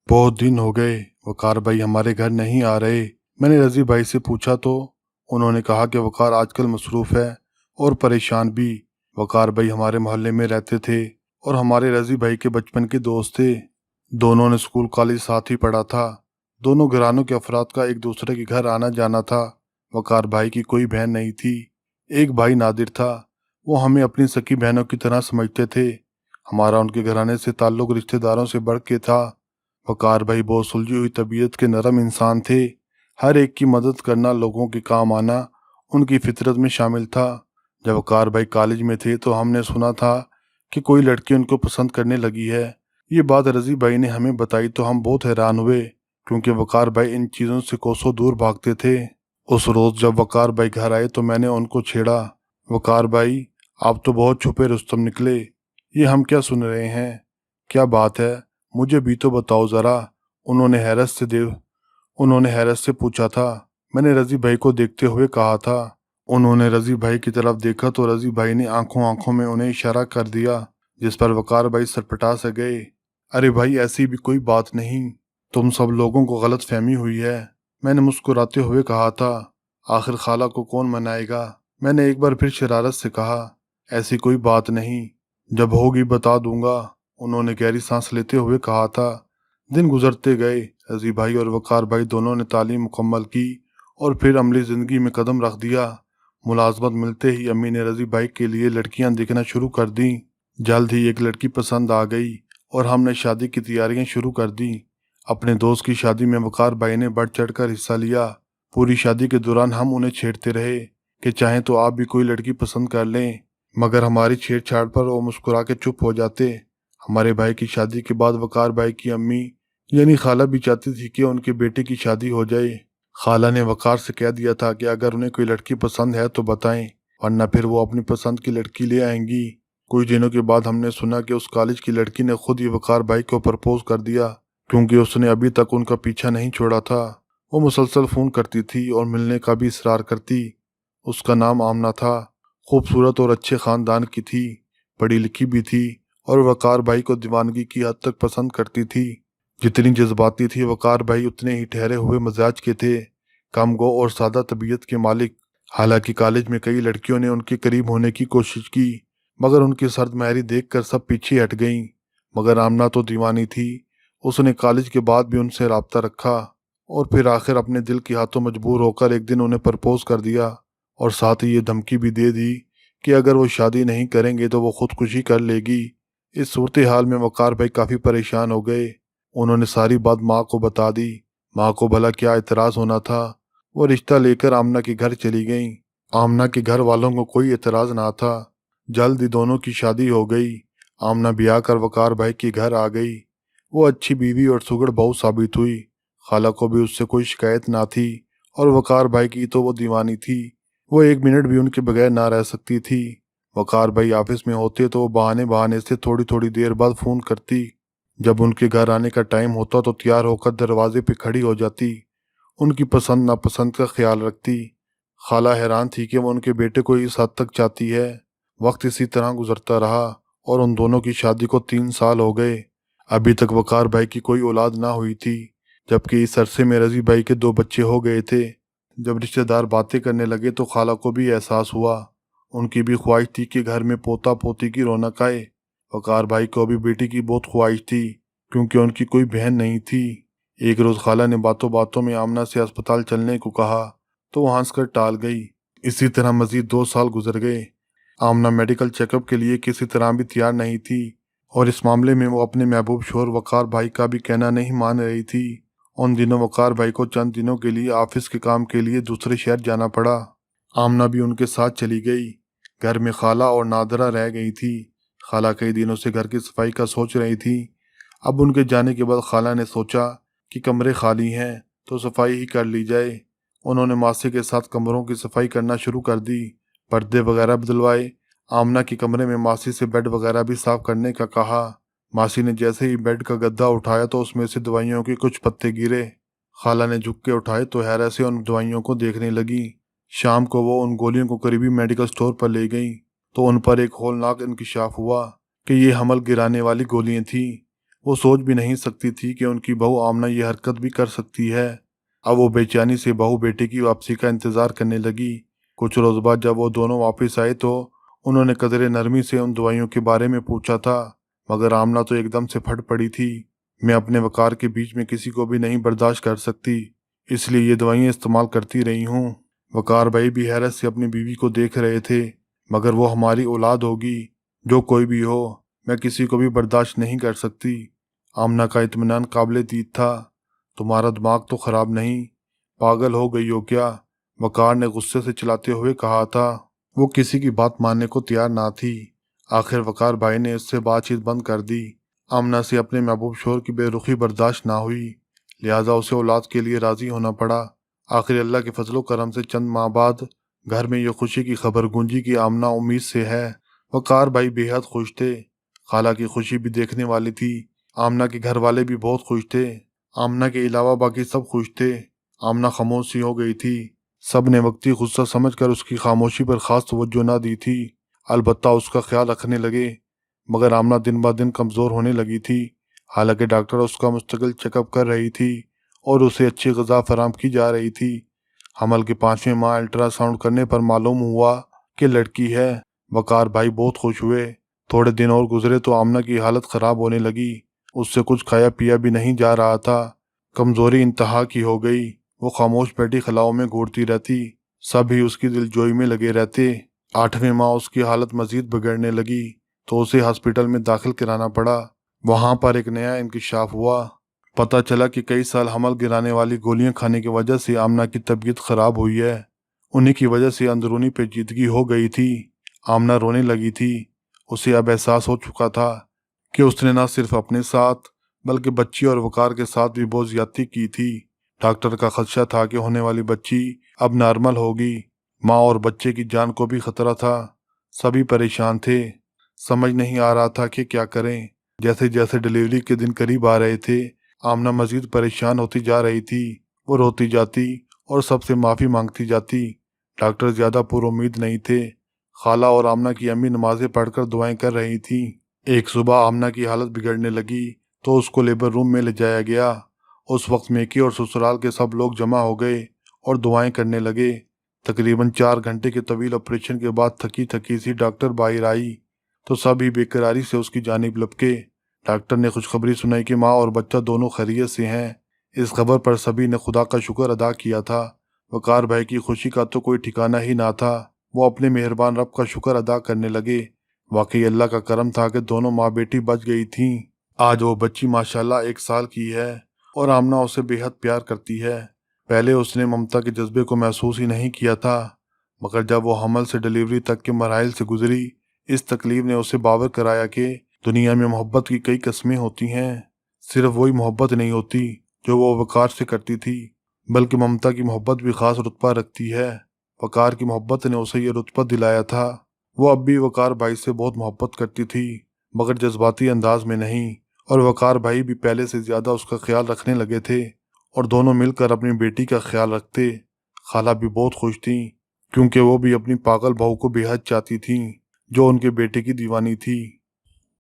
बहुत दिन हो गए वकार भाई हमारे घर नहीं आ रहे। मैंने रजी भाई से पूछा तो उन्होंने कहा कि वकार आजकल मसरूफ है और परेशान भी। वकार भाई हमारे मोहल्ले में रहते थे और हमारे रजी भाई के बचपन के दोस्त थे। दोनों ने स्कूल कॉलेज साथ ही पढ़ा था। दोनों घरानों के अफराद का एक दूसरे के घर आना जाना था। वकार भाई की कोई बहन नहीं थी। एक भाई नादिर था। वो हमें अपनी सकी बहनों की तरह समझते थे। हमारा उनके घराने से ताल्लुक रिश्तेदारों से बढ़ के था। वकार भाई बहुत सुलझी हुई तबीयत के नरम इंसान थे। हर एक की मदद करना, लोगों के काम आना उनकी फितरत में शामिल था। जब वकार भाई कॉलेज में थे तो हमने सुना था कि कोई लड़की उनको पसंद करने लगी है। ये बात रजी भाई ने हमें बताई तो हम बहुत हैरान हुए, क्योंकि वकार भाई इन चीज़ों से कोसों दूर भागते थे। उस रोज़ जब वकार भाई घर आए तो मैंने उनको छेड़ा, वकार भाई आप तो बहुत छुपे रुस्तम निकले। ये हम क्या सुन रहे हैं? क्या बात है, मुझे भी तो बताओ ज़रा। उन्होंने हैरत से देव उन्होंने हैरत से पूछा था। मैंने रजी भाई को देखते हुए कहा था। उन्होंने रजी भाई की तरफ देखा तो रजी भाई ने आंखों आंखों में उन्हें इशारा कर दिया, जिस पर वकार भाई सरपटा से गए। अरे भाई, ऐसी भी कोई बात नहीं, तुम सब लोगों को गलत फहमी हुई है। मैंने मुस्कुराते हुए कहा था। आखिर खाला को कौन मनाएगा? मैंने एक बार फिर शरारत से कहा। ऐसी कोई बात नहीं, जब होगी बता दूंगा, उन्होंने गहरी सांस लेते हुए कहा था। दिन गुजरते गए। रजी भाई और वकार भाई दोनों ने तालीम मुकम्मल की और फिर अमली ज़िंदगी में कदम रख दिया। मुलाजमत मिलते ही अम्मी ने रजी भाई के लिए लड़कियां देखना शुरू कर दी। जल्द ही एक लड़की पसंद आ गई और हमने शादी की तैयारियां शुरू कर दी। अपने दोस्त की शादी में वकार भाई ने बढ़ चढ़कर हिस्सा लिया। पूरी शादी के दौरान हम उन्हें छेड़ते रहे कि चाहें तो आप भी कोई लड़की पसंद कर लें, मगर हमारी छेड़छाड़ पर वो मुस्कुरा के चुप हो जाते। हमारे भाई की शादी के बाद वकार भाई की अम्मी यानी खाला भी चाहती थी कि उनके बेटे की शादी हो जाए। खाला ने वकार से कह दिया था कि अगर उन्हें कोई लड़की पसंद है तो बताएं, वरना फिर वो अपनी पसंद की लड़की ले आएंगी। कुछ दिनों के बाद हमने सुना कि उस कॉलेज की लड़की ने खुद ही वकार भाई को प्रपोज कर दिया, क्योंकि उसने अभी तक उनका पीछा नहीं छोड़ा था। वो मुसलसल फोन करती थी और मिलने का भी इसरार करती। उसका नाम आमना था। खूबसूरत और अच्छे खानदान की थी, पढ़ी लिखी भी थी और वकार भाई को दीवानगी की हद तक पसंद करती थी। जितनी जज्बाती थी वकार भाई, उतने ही ठहरे हुए मिजाज के थे, कम गो और सादा तबीयत के मालिक। हालांकि कॉलेज में कई लड़कियों ने उनके करीब होने की कोशिश की, मगर उनकी सर्द महरी देखकर सब पीछे हट गईं। मगर आमना तो दीवानी थी। उसने कॉलेज के बाद भी उनसे राब्ता रखा और फिर आखिर अपने दिल के हाथों मजबूर होकर एक दिन उन्हें प्रपोज कर दिया, और साथ ही ये धमकी भी दे दी कि अगर वो शादी नहीं करेंगे तो वो खुदकुशी कर लेगी। इस सूरत हाल में वकार भाई काफ़ी परेशान हो गए। उन्होंने सारी बात माँ को बता दी। माँ को भला क्या एतराज़ होना था। वो रिश्ता लेकर आमना के घर चली गईं। आमना के घर वालों को कोई एतराज़ ना था। जल्द ही दोनों की शादी हो गई। आमना ब्याह कर वकार भाई के घर आ गई। वो अच्छी बीवी और सुगड़ बहू साबित हुई। खाला को भी उससे कोई शिकायत ना थी, और वकार भाई की तो वो दीवानी थी। वो एक मिनट भी उनके बगैर ना रह सकती थी। वकार भाई ऑफिस में होते तो वो बहाने बहाने से थोड़ी थोड़ी देर बाद फ़ोन करती। जब उनके घर आने का टाइम होता तो तैयार होकर दरवाजे पे खड़ी हो जाती, उनकी पसंद नापसंद का ख्याल रखती। खाला हैरान थी कि वो उनके बेटे को इस हद तक चाहती है। वक्त इसी तरह गुजरता रहा और उन दोनों की शादी को 3 साल हो गए। अभी तक वकार भाई की कोई औलाद ना हुई थी, जबकि इस अरसे में रजी भाई के 2 बच्चे हो गए थे। जब रिश्तेदार बातें करने लगे तो खाला को भी एहसास हुआ। उनकी भी ख्वाहिश थी कि घर में पोता पोती की रौनक आए। वकार भाई को अभी बेटी की बहुत ख्वाहिश थी, क्योंकि उनकी कोई बहन नहीं थी। एक रोज़ खाला ने बातों बातों में आमना से अस्पताल चलने को कहा तो वो हंसकर टाल गई। इसी तरह मजीद 2 साल गुजर गए। आमना मेडिकल चेकअप के लिए किसी तरह भी तैयार नहीं थी, और इस मामले में वो अपने महबूब शोहर वकार भाई का भी कहना नहीं मान रही थी। उन दिनों वकार भाई को चंद दिनों के लिए ऑफिस के काम के लिए दूसरे शहर जाना पड़ा। आमना भी उनके साथ चली गई। घर में खाला और नादरा रह गई थी। खाला कई दिनों से घर की सफाई का सोच रही थी। अब उनके जाने के बाद खाला ने सोचा कि कमरे खाली हैं तो सफाई ही कर ली जाए। उन्होंने मासी के साथ कमरों की सफाई करना शुरू कर दी, पर्दे वगैरह बदलवाए। आमना के कमरे में मासी से बेड वगैरह भी साफ करने का कहा। मासी ने जैसे ही बेड का गद्दा उठाया तो उसमें से दवाइयों के कुछ पत्ते गिरे। खाला ने झुक के उठाए तो हैरत से उन दवाइयों को देखने लगी। शाम को वो उन गोलियों को करीबी मेडिकल स्टोर पर ले गई तो उन पर एक होलनाक इंकशाफ हुआ कि ये हमल गिराने वाली गोलियां थीं। وہ سوچ بھی نہیں سکتی تھی کہ ان کی بہو آمنہ یہ حرکت بھی کر سکتی ہے۔ اب وہ بے چینی سے بہو بیٹے کی واپسی کا انتظار کرنے لگی۔ کچھ روز بعد جب وہ دونوں واپس آئے تو انہوں نے قدرے نرمی سے ان دوائیوں کے بارے میں پوچھا تھا، مگر آمنہ تو ایک دم سے پھٹ پڑی تھی۔ میں اپنے وقار کے بیچ میں کسی کو بھی نہیں برداشت کر سکتی، اس لیے یہ دوائیاں استعمال کرتی رہی ہوں۔ وقار بھائی بھی حیرت سے اپنی بیوی کو دیکھ رہے تھے۔ مگر وہ ہماری اولاد ہوگی، جو کوئی بھی ہو، میں کسی کو بھی برداشت نہیں کر سکتی۔ آمنہ کا اطمینان قابل دید تھا۔ تمہارا دماغ تو خراب نہیں، پاگل ہو گئی ہو کیا؟ وقار نے غصے سے چلاتے ہوئے کہا تھا۔ وہ کسی کی بات ماننے کو تیار نہ تھی۔ آخر وقار بھائی نے اس سے بات چیت بند کر دی۔ آمنہ سے اپنے محبوب شوہر کی بے رخی برداشت نہ ہوئی، لہٰذا اسے اولاد کے لیے راضی ہونا پڑا۔ آخر اللہ کے فضل و کرم سے چند ماہ بعد گھر میں یہ خوشی کی خبر گونجی کہ آمنہ امید سے ہے۔ وقار بھائی بے حد خوش تھے۔ خالہ کی خوشی بھی دیکھنے والی تھی۔ آمنہ کے گھر والے بھی بہت خوش تھے۔ آمنہ کے علاوہ باقی سب خوش تھے۔ آمنہ خاموش سی ہو گئی تھی۔ سب نے وقتی غصہ سمجھ کر اس کی خاموشی پر خاص توجہ نہ دی تھی، البتہ اس کا خیال رکھنے لگے۔ مگر آمنہ دن بہ دن کمزور ہونے لگی تھی۔ حالانکہ ڈاکٹر اس کا مستقل چیک اپ کر رہی تھی اور اسے اچھی غذا فراہم کی جا رہی تھی۔ حمل کے 5ویں ماہ الٹرا ساؤنڈ کرنے پر معلوم ہوا کہ لڑکی ہے۔ وقار بھائی بہت خوش ہوئے۔ تھوڑے دن اور گزرے تو آمنہ کی حالت خراب ہونے لگی۔ اس سے کچھ کھایا پیا بھی نہیں جا رہا تھا۔ کمزوری انتہا کی ہو گئی۔ وہ خاموش بیٹھی خلاؤں میں گھورتی رہتی، سب ہی اس کی دلجوئی میں لگے رہتے۔ 8ویں ماہ اس کی حالت مزید بگڑنے لگی تو اسے ہاسپٹل میں داخل کرانا پڑا۔ وہاں پر ایک نیا انکشاف ہوا۔ پتہ چلا کہ کئی سال حمل گرانے والی گولیاں کھانے کی وجہ سے آمنہ کی طبیعت خراب ہوئی ہے۔ انہی کی وجہ سے اندرونی پیچیدگی ہو گئی تھی۔ آمنہ رونے لگی تھی۔ اسے اب احساس ہو چکا تھا کہ اس نے نہ صرف اپنے ساتھ بلکہ بچی اور وقار کے ساتھ بھی بہت زیادتی کی تھی۔ ڈاکٹر کا خدشہ تھا کہ ہونے والی بچی اب نارمل ہوگی۔ ماں اور بچے کی جان کو بھی خطرہ تھا۔ سبھی پریشان تھے، سمجھ نہیں آ رہا تھا کہ کیا کریں۔ جیسے جیسے ڈیلیوری کے دن قریب آ رہے تھے، آمنہ مزید پریشان ہوتی جا رہی تھی۔ وہ روتی جاتی اور سب سے معافی مانگتی جاتی۔ ڈاکٹر زیادہ پر امید نہیں تھے۔ خالہ اور آمنہ کی امی نمازیں پڑھ کر دعائیں کر رہی تھیں۔ ایک صبح آمنہ کی حالت بگڑنے لگی تو اس کو لیبر روم میں لے جایا گیا۔ اس وقت میکی اور سسرال کے سب لوگ جمع ہو گئے اور دعائیں کرنے لگے۔ تقریباً 4 گھنٹے کے طویل آپریشن کے بعد تھکی تھکی سی ڈاکٹر باہر آئی تو سب ہی بے قراری سے اس کی جانب لپکے۔ ڈاکٹر نے خوشخبری سنائی کہ ماں اور بچہ دونوں خیریت سے ہیں۔ اس خبر پر سبھی نے خدا کا شکر ادا کیا تھا۔ وقار بھائی کی خوشی کا تو کوئی ٹھکانہ ہی نہ تھا۔ وہ اپنے مہربان رب کا شکر ادا کرنے لگے۔ واقعی اللہ کا کرم تھا کہ دونوں ماں بیٹی بچ گئی تھیں۔ آج وہ بچی ماشاءاللہ 1 سال کی ہے اور آمنہ اسے بے حد پیار کرتی ہے۔ پہلے اس نے ممتا کے جذبے کو محسوس ہی نہیں کیا تھا، مگر جب وہ حمل سے ڈیلیوری تک کے مراحل سے گزری، اس تکلیف نے اسے باور کرایا کہ دنیا میں محبت کی کئی قسمیں ہوتی ہیں۔ صرف وہی محبت نہیں ہوتی جو وہ وقار سے کرتی تھی، بلکہ ممتا کی محبت بھی خاص رتبہ رکھتی ہے۔ وقار کی محبت نے اسے یہ رتبہ دلایا تھا۔ وہ اب بھی وقار بھائی سے بہت محبت کرتی تھی، مگر جذباتی انداز میں نہیں، اور وقار بھائی بھی پہلے سے زیادہ اس کا خیال رکھنے لگے تھے اور دونوں مل کر اپنی بیٹی کا خیال رکھتے۔ خالہ بھی بہت خوش تھیں کیونکہ وہ بھی اپنی پاگل بہو کو بے حد چاہتی تھیں جو ان کے بیٹے کی دیوانی تھی۔